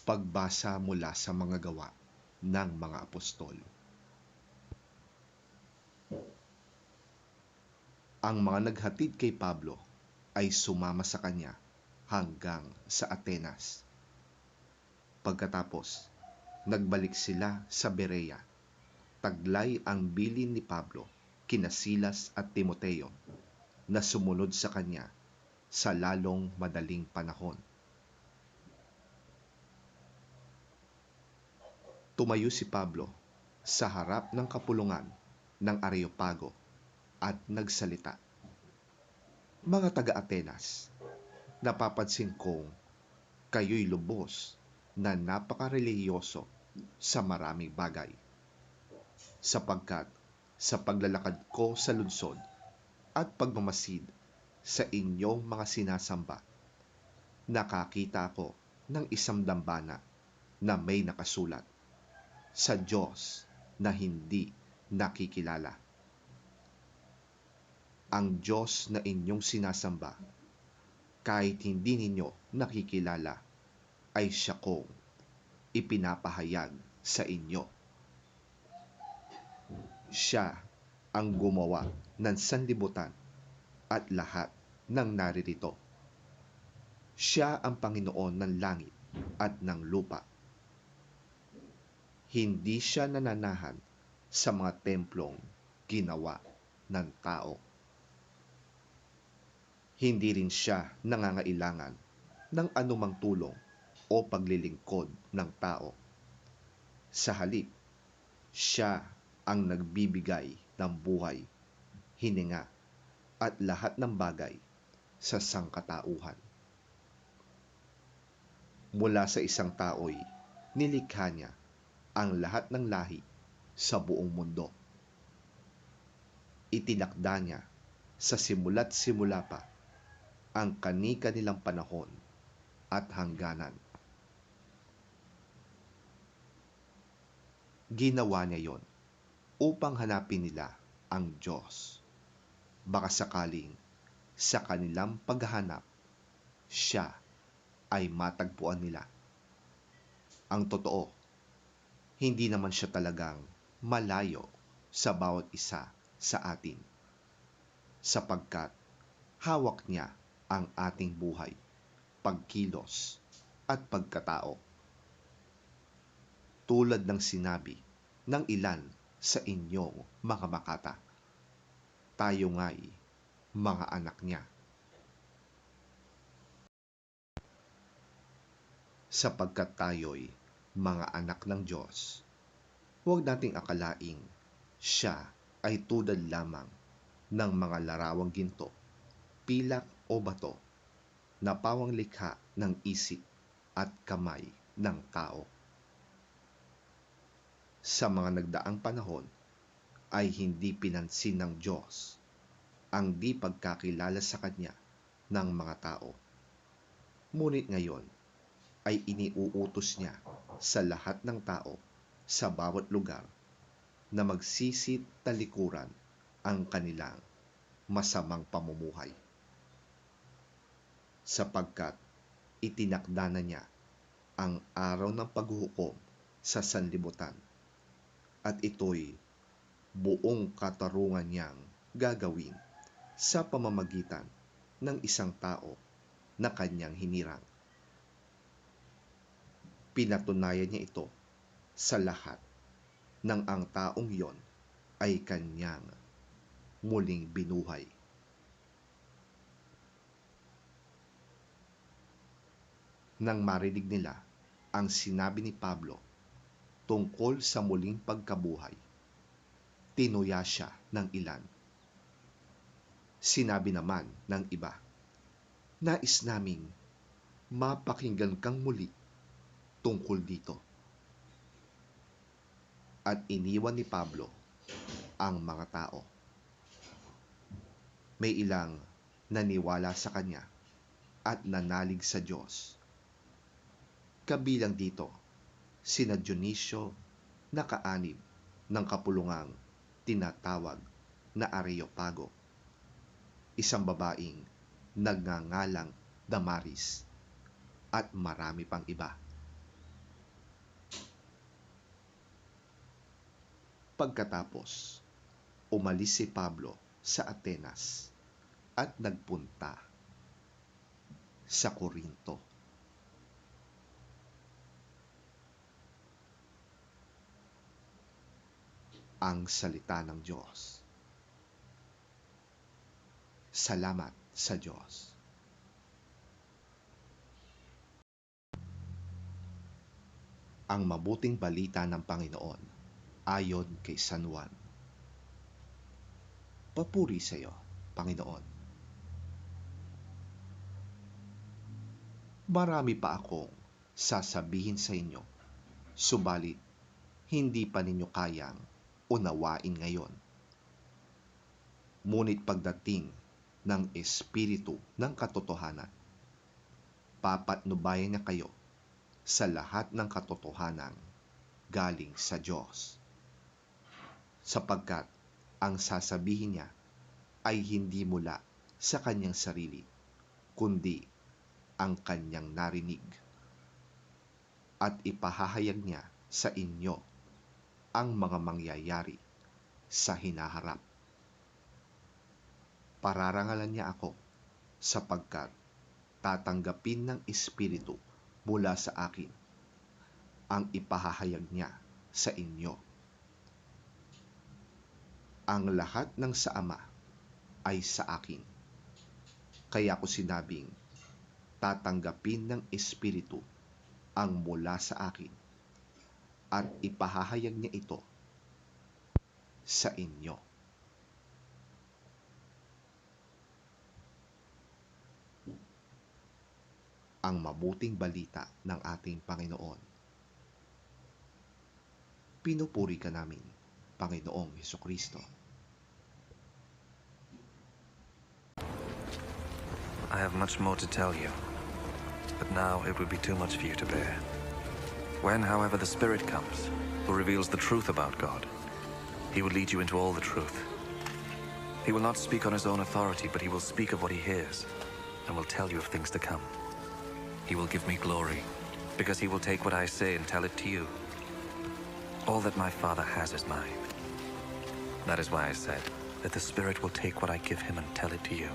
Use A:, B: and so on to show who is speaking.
A: Pagbasa mula sa mga gawa ng mga apostol. Ang mga naghatid kay Pablo ay sumama sa kanya hanggang sa Atenas. Pagkatapos, nagbalik sila sa Berea. Taglay ang bilin ni Pablo kina Silas at Timoteo na sumunod sa kanya sa lalong madaling panahon. Tumayo si Pablo sa harap ng kapulungan ng Areopago at nagsalita. Mga taga-Atenas, napapansin kong kayo'y lubos na napakarelihiyoso sa maraming bagay. Sapagkat sa paglalakad ko sa lungsod at pagmamasid sa inyong mga sinasamba, nakakita ako ng isang dambana na may nakasulat, sa Diyos na hindi nakikilala. Ang Diyos na inyong sinasamba, kahit hindi ninyo nakikilala, ay siya kong ipinapahayag sa inyo. Siya ang gumawa ng sanlibutan at lahat ng naririto. Siya ang Panginoon ng langit at ng lupa. Hindi siya nananahan sa mga templong ginawa ng tao. Hindi rin siya nangangailangan ng anumang tulong o paglilingkod ng tao. Sa halip, siya ang nagbibigay ng buhay, hininga at lahat ng bagay sa sangkatauhan. Mula sa isang tao'y nilikha niya ang lahat ng lahi sa buong mundo. Itinakda niya sa simula't simula pa ang kani-kanilang panahon at hangganan. Ginawa niya yon upang hanapin nila ang Diyos. Baka sakaling sa kanilang paghahanap, siya ay matagpuan nila. Ang totoo, hindi naman siya talagang malayo sa bawat isa sa atin, sapagkat hawak niya ang ating buhay, pagkilos at pagkatao. Tulad ng sinabi ng ilan sa inyong mga makata, tayo nga'y mga anak niya. Sapagkat tayo'y mga anak ng Diyos, huwag nating akalaing siya ay tulad lamang ng mga larawang ginto, pilak o bato na pawang likha ng isip at kamay ng tao. Sa mga nagdaang panahon ay hindi pinansin ng Diyos ang di pagkakilala sa Kanya ng mga tao. Ngunit ngayon ay iniuutos niya sa lahat ng tao sa bawat lugar na magsisit talikuran ang kanilang masamang pamumuhay. Sapagkat itinakda na niya ang araw ng paghuhukom sa sanlibutan, at ito'y buong katarungan niyang gagawin sa pamamagitan ng isang tao na kanyang hinirang. Pinatunayan niya ito sa lahat nang ang taong iyon ay kanyang muling binuhay. Nang marinig nila ang sinabi ni Pablo tungkol sa muling pagkabuhay, tinuya siya ng ilan. Sinabi naman ng iba, nais naming mapakinggan kang muli tungkol dito. At iniwan ni Pablo ang mga tao. May ilang naniwala sa kanya at nanalig sa Diyos. Kabilang dito sina Dionisio na kaanib ng kapulungang tinatawag na Areopago, isang babaeng nagngangalang Damaris, at marami pang iba. Pagkatapos, umalis si Pablo sa Atenas at nagpunta sa Korinto. Ang salita ng Diyos. Salamat sa Diyos. Ang mabuting balita ng Panginoon ayon kay San Juan. Papuri sa iyo, Panginoon. Marami pa akong sasabihin sa inyo, subalit hindi pa ninyo kayang unawain ngayon. Ngunit pagdating ng Espiritu ng Katotohanan, papatnubayan niya kayo sa lahat ng katotohanan galing sa Diyos. Sapagkat ang sasabihin niya ay hindi mula sa kanyang sarili, kundi ang kanyang narinig. At ipahahayag niya sa inyo ang mga mangyayari sa hinaharap. Pararangalan niya ako sapagkat tatanggapin ng Espiritu mula sa akin ang ipahahayag niya sa inyo. Ang lahat ng sa Ama ay sa akin. Kaya ko sinabing tatanggapin ng Espiritu ang mula sa akin at ipahahayag niya ito sa inyo. Ang mabuting balita ng ating Panginoon. Pinupuri ka namin, Panginoong Hesukristo.
B: I have much more to tell you, but now it would be too much for you to bear. When, however, the Spirit comes, who reveals the truth about God, he will lead you into all the truth. He will not speak on his own authority, but he will speak of what he hears, and will tell you of things to come. He will give me glory, because he will take what I say and tell it to you. All that my Father has is mine. That is why I said that the Spirit will take what I give him and tell it to you.